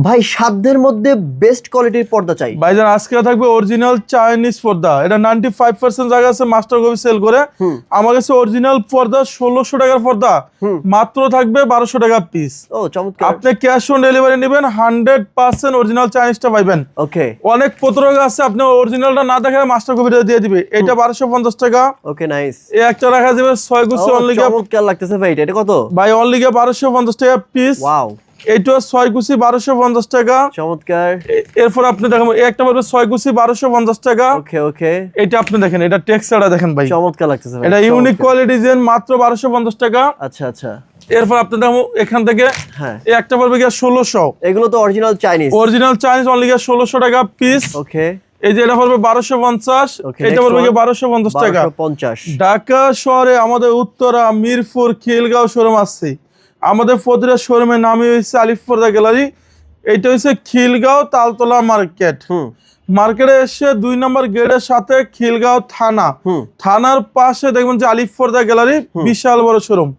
ভাই সাধ্যের মধ্যে বেস্ট কোয়ালিটির পর্দা চাই ভাইজান। আজকে থাকবে অরিজিনাল চাইনিজ পর্দা, এটা 95% জায়গা আছে মাস্টার কপি সেল করে। আমার কাছে অরিজিনাল পর্দা 1600 টাকার পর্দা মাত্র থাকবে 1200 টাকা পিস। ও চমৎকার। আপনি ক্যাশ অন ডেলিভারি নেবেন, 100% অরিজিনাল চাইনিজটা পাইবেন। ওকে, অনেক প্রতারক আছে আপনি অরিজিনালটা না দেখে মাস্টার কপিটা দিয়ে দিবে, এটা 1250 টাকা। Okay nice. এই একটা রাখা যাবে 6 গুছি অনলি। চমৎকার লাগতেছে ভাই, এটা কত ভাই? অনলি 1250 টাকা পিস। ওয়াও, এইটা 6 গুছি 1250 টাকা। চমৎকার। এরপর আপনি দেখেন একটা পারবে 6 গুছি 1250 টাকা। ওকে ওকে, এটা আপনি দেখেন, এটা টেক্সচারটা দেখেন ভাই, চমৎকার লাগতেছে ভাই, এটা ইউনিক কোয়ালিটি ডিজাইন, মাত্র 1250 টাকা। আচ্ছা আচ্ছা। এরপর আপনি দেখেন এখান থেকে হ্যাঁ, এই একটা পারবে গিয়া 1600। এগুলো তো original Chinese. Original Chinese only গিয়া 1600 টাকা পিস। ওকে, এই যে এটা পড়বে 1250, এটা পড়বে গিয়া 1250 টাকা। 1250। ঢাকা শহরে আমাদের উত্তরা, মিরপুর, খিলগাঁও শোরুম আছে। আমাদের প্রতিটা শোরুমের নামই হচ্ছে আলিফ পর্দা গ্যালারি। এইটা হচ্ছে খিলগাঁও তালতলা মার্কেট। মার্কেটে এসে 2 নম্বর গেটের সাথে খিলগাঁও থানা, থানার পাশে দেখবেন যে আলিফ পর্দা গ্যালারি, বিশাল বড় শোরুম।